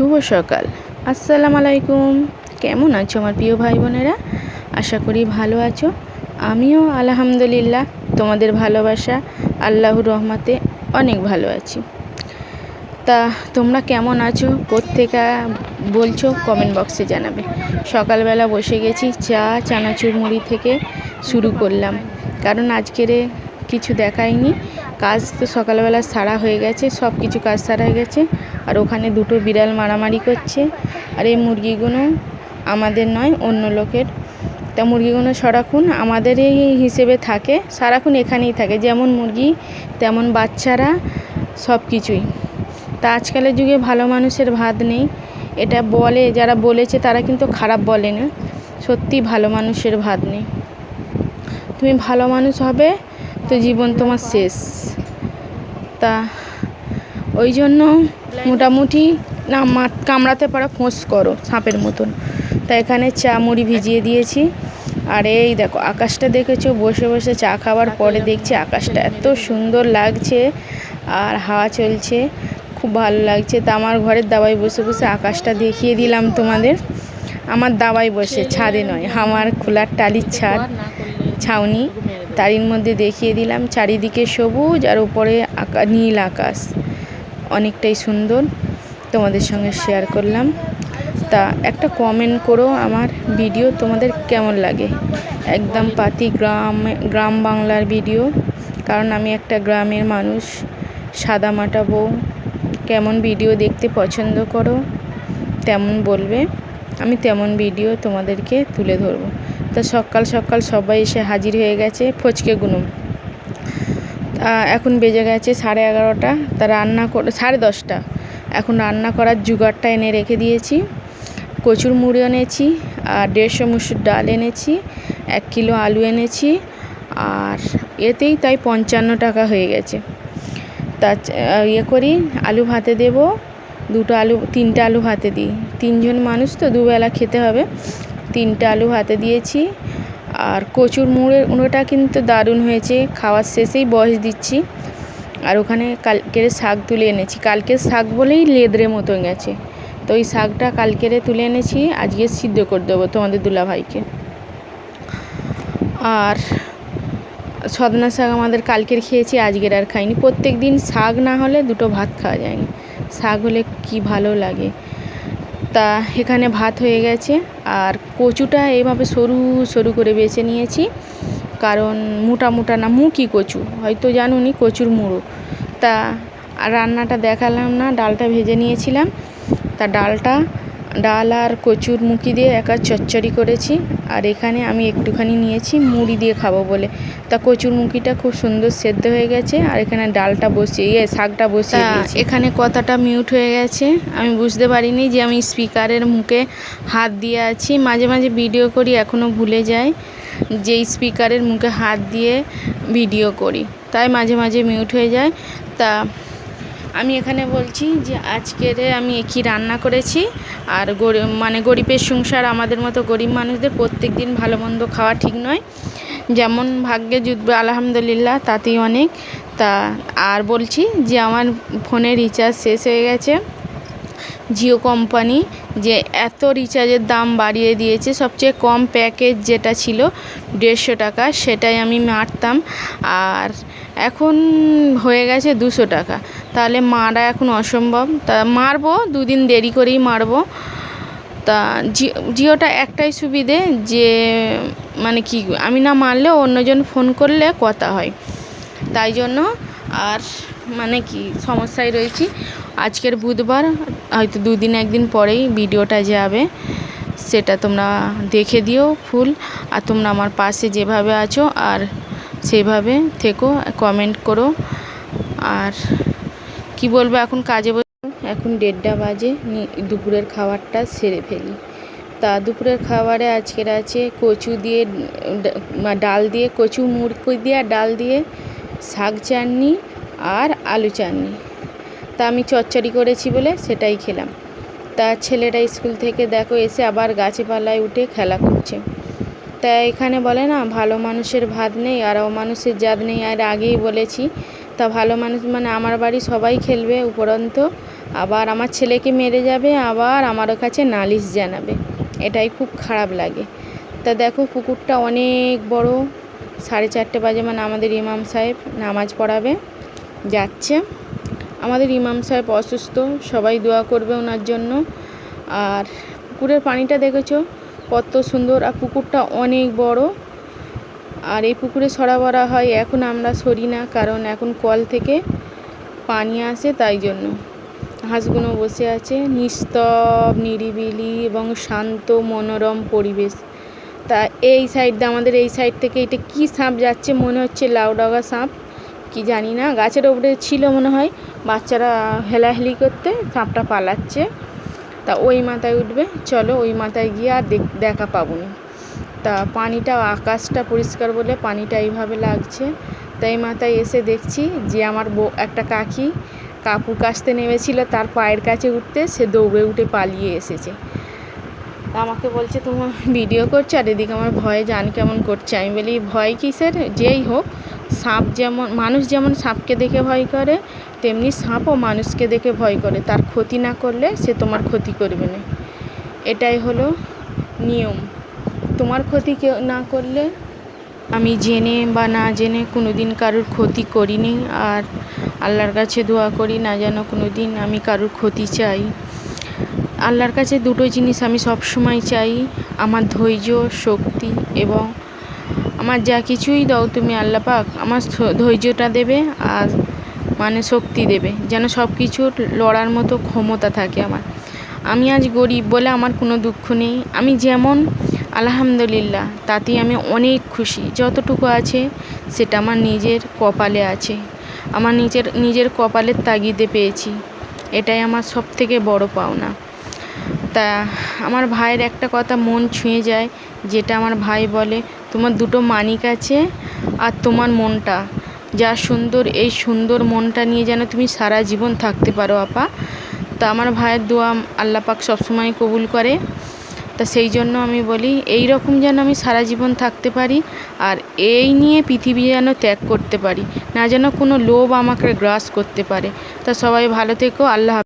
শুভ সকাল। আসসালামু আলাইকুম। কেমন আছো আমার প্রিয় ভাই বোনেরা? আশা করি ভালো আছো। আমিও আলহামদুলিল্লাহ তোমাদের ভালোবাসা আল্লাহর রহমতে অনেক ভালো আছি। তা তোমরা কেমন আছো কোত্থেকে বলছো কমেন্ট বক্সে জানাবে। সকালবেলা বসে গেছি, চানাচুর মুড়ি থেকে শুরু করলাম, কারণ আজকের কিছু দেখাইনি। কাজ তো সকালবেলা সারা হয়ে গেছে, সব কিছু কাজ সারা হয়ে গেছে। আর ওখানে দুটো বিড়াল মারামারি করছে। আর এই মুরগিগুলো আমাদের নয়, অন্য লোকের। তা মুরগিগুলো সারাক্ষণ আমাদেরই হিসেবে থাকে, সারাক্ষণ এখানেই থাকে, যেমন মুরগি তেমন বাচ্চারা, সব কিছুই। তা আজকালের যুগে ভালো মানুষের ভাত নেই, এটা বলে যারা বলেছে তারা কিন্তু খারাপ বলে না। সত্যি ভালো মানুষের ভাত নেই। তুমি ভালো মানুষ হবে তো জীবন তোমার শেষ। তা ওই জন্য মোটামুটি না কামড়াতে পারা ফোঁস করো সাপের মতন। তা এখানে চা মুড়ি ভিজিয়ে দিয়েছি। আর এই দেখো আকাশটা দেখেছো, বসে বসে চা খাওয়ার পরে দেখছি আকাশটা এত সুন্দর লাগছে আর হাওয়া চলছে, খুব ভালো লাগছে। তা আমার ঘরের দাওয়ায় বসে বসে আকাশটা দেখিয়ে দিলাম তোমাদের। আমার দাওয়ায় বসে, ছাদে নয়, আমার খোলার টালির ছাউনি, তারির মধ্যে দেখিয়ে দিলাম। চারিদিকে সবুজ আর উপরে নীল আকাশ, অনেকটাই সুন্দর, তোমাদের সঙ্গে শেয়ার করলাম। তা একটা কমেন্ট করো আমার ভিডিও তোমাদের কেমন লাগে। একদম পাতি গ্রাম বাংলার ভিডিও, কারণ আমি একটা গ্রামের মানুষ, সাদা মাটা বউ। কেমন ভিডিও দেখতে পছন্দ করো তেমন বলবে, আমি তেমন ভিডিও তোমাদেরকে তুলে ধরবো। তা সকাল সকাল সবাই এসে হাজির হয়ে গেছে ফচকে গুনুম। এখন বেজে গেছে 11:30। তা রান্না করে 10:30। এখন রান্না করার জোগাড়টা এনে রেখে দিয়েছি। কচুর মুড়ি এনেছি, আর 150 মুসুর ডাল এনেছি, 1 কিলো আলু এনেছি, আর এতেই তাই 55 টাকা হয়ে গেছে। তা করি, আলু ভাতে দেব, 3টে আলু ভাতে দিই। 3জন মানুষ তো, দুবেলা খেতে হবে। 3টে আলু ভাতে দিয়েছি। আর কচুর মুড়োটা কিন্তু দারুণ হয়েছে, খাওয়ার শেষেই বয়স দিচ্ছি। আর ওখানে কালকের শাক তুলে এনেছি, কালকের শাক বলেই লেদরে মতো গেছে, তো ওই শাকটা কালকেরে তুলে এনেছি, আজকে সিদ্ধ করে দেবো তোমাদের দুলাভাইকে। আর সজনা শাক আমাদের কালকের খেয়েছি, আজকের আর খাইনি। প্রত্যেক দিন শাক না হলে দুটো ভাত খাওয়া যায়নি, শাক হলে কি ভালো লাগে। তা এখানে ভাত হয়ে গেছে। আর কচুটা এইভাবে সরু সরু করে বেছে নিয়েছি, কারণ মোটা মোটা না, মুখি কচু, হয়তো জানুনি, কচুর মুড়ো। তা আর রান্নাটা দেখালাম না, ডালটা ভেজে নিয়েছিলাম। তা ডাল আর কচুর মুখি দিয়ে একা চচ্চড়ি করেছি। আর এখানে আমি একটুখানি নিয়েছি মুড়ি দিয়ে খাবো বলে। তা কচুর মুখিটা খুব সুন্দর সেদ্ধ হয়ে গেছে। আর এখানে ডালটা শাকটা বসিয়ে দিয়েছি। এখানে কথাটা মিউট হয়ে গেছে, আমি বুঝতে পারিনি যে আমি স্পিকারের মুখে হাত দিয়ে আছি। মাঝে মাঝে ভিডিও করি, এখনও ভুলে যাই যে স্পিকারের মুখে হাত দিয়ে ভিডিও করি, তাই মাঝে মাঝে মিউট হয়ে যায়। তা আমি এখানে বলছি যে আজকের আমি কী রান্না করেছি। আর গরিবের সংসার, আমাদের মতো গরিব মানুষদের প্রত্যেক দিন ভালো মন্দ খাওয়া ঠিক নয়, যেমন ভাগ্যে জুটবে আলহামদুলিল্লাহ, তাতেই অনেক। তা আর বলছি যে আমার ফোনে রিচার্জ শেষ হয়ে গেছে। জিও কোম্পানি যে এত রিচার্জের দাম বাড়িয়ে দিয়েছে, সবচেয়ে কম প্যাকেজ যেটা ছিল 150 টাকা, সেটাই আমি মারতাম। আর এখন হয়ে গেছে 200 টাকা, তাহলে মারা এখন অসম্ভব। তা মারবো, 2 দিন দেরি করেই মারবো। তা জিওটা একটাই সুবিধে যে মানে কি, আমি না মারলেও অন্যজন ফোন করলে কথা হয়, তাই জন্য। আর মানে কি সমস্যায় রয়েছি। আজকের বুধবার, হয়তো 2 দিন 1 দিন পরেই ভিডিওটা যাবে, সেটা তোমরা দেখে দিও ফুল। আর তোমরা আমার পাশে যেভাবে আছো আর সেভাবে থেকো, কমেন্ট করো। আর কি বলবো, এখন কাজে এখন 1:30 বাজে, দুপুরের খাবারটা সেরে ফেলি। তা দুপুরের খাবারে আজকের আছে কচু দিয়ে ডাল দিয়ে, কচু মুড়ি দিয়ে আর ডাল দিয়ে শাক চাটনি আর আলু চাটনি। তা আমি চচ্চড়ি করেছি বলে সেটাই খেলাম। তা ছেলেটা স্কুল থেকে দেখো এসে আবার গাছে পালায় উঠে খেলা করছে। তা এখানে বলে না, ভালো মানুষের ভাত নেই আর অমানুষের জাত নেই, আর আগেই বলেছি। তা ভালো মানুষ মানে আমার বাড়ি সবাই খেলবে উপরন্ত, আবার আমার ছেলেকে মেরে যাবে, আবার আমার কাছে নালিশ জানাবে। এটাই খুব খারাপ লাগে। তা দেখো পুকুরটা অনেক বড়। 4:30 বাজে, মানে আমাদের ইমাম সাহেব নামাজ পড়াবে যাচ্ছে। আমাদের ইমাম সাহেব অসুস্থ, সবাই দোয়া করবে ওনার জন্য। আর পুকুরের পানিটা দেখেছো কত সুন্দর, আর পুকুরটা অনেক বড়। আর এই পুকুরে সরা ভরা হয়, এখন আমরা সরি না, কারণ এখন কল থেকে পানি আসে, তাই জন্য। হাঁসগুলো বসে আছে, নিস্তব নিরিবিলি এবং শান্ত মনোরম পরিবেশ। তা এই সাইড দিয়ে, আমাদের এই সাইড থেকে এটা কি সাপ যাচ্ছে, মনে হচ্ছে লাউডাগা সাপ, কি জানি না, গাছের ওপরে ছিল মনে হয়, বাচ্চারা হেলাহেলি করতে সাপটা পালাচ্ছে। তা ওই মাথায় উঠবে, চলো ওই মাথায় গিয়ে আর দেখা পাবো না। তা পানিটা, আকাশটা পরিষ্কার বলে পানিটা এইভাবে লাগছে। তাই মাথায় এসে দেখছি যে আমার একটা কাকি কাপড় কাচতে নেমেছিল, তার পায়ের কাছে উঠতে সে দৌড়ে উঠে পালিয়ে এসেছে। তা আমাকে বলছে তোমার ভিডিও করছো, আর এদিকে আমার ভয়ে জান কেমন করছে। আমি বলি ভয় কিসের, যেই হোক, সাপ যেমন, মানুষ যেমন সাপকে দেখে ভয় করে, তেমনি সাপও মানুষকে দেখে ভয় করে। তার ক্ষতি না করলে সে তোমার ক্ষতি করবে না, এটাই হলো নিয়ম। তোমার ক্ষতি কেউ না করলে, আমি জেনে বা না জেনে কোনো দিন কারোর ক্ষতি করিনি, আর আল্লাহর কাছে দোয়া করি না যেন কোনো দিন আমি কারোর ক্ষতি চাই। আল্লাহর কাছে দুটো জিনিস আমি সব সময় চাই, আমার ধৈর্য, শক্তি, এবং আমার যা কিছুই দাও তুমি আল্লাহ পাক, আমার ধৈর্যটা দেবে আর মানে শক্তি দেবে, যেন সব কিছু লড়ার মতো ক্ষমতা থাকে আমার। আমি আজ গরিব বলে আমার কোনো দুঃখ নেই, আমি যেমন আলহামদুলিল্লাহ, তাতেই আমি অনেক খুশি। যতটুকু আছে সেটা আমার নিজের কপালে আছে, আমার নিজের কপালের তাগিদে পেয়েছি, এটাই আমার সব থেকে বড় পাওনা। তা আমার ভাইয়ের একটা কথা মন ছুঁয়ে যায়, যেটা আমার ভাই বলে, তোমার দুটো মানিক আছে আর তোমার মনটা যা সুন্দর, এই সুন্দর মনটা নিয়ে যেন তুমি সারা জীবন থাকতে পারো আপা। তা আমার ভাইয়ের দোয়া আল্লাহ পাক সবসময় কবুল করে। তা সেই জন্য আমি বলি, এই রকম যেন আমি সারা জীবন থাকতে পারি, আর এই নিয়ে পৃথিবী যেন ত্যাগ করতে পারি না, যেন কোনো লোভ আমাকে গ্রাস করতে পারে। তা সবাই ভালো থেকো, আল্লাহ।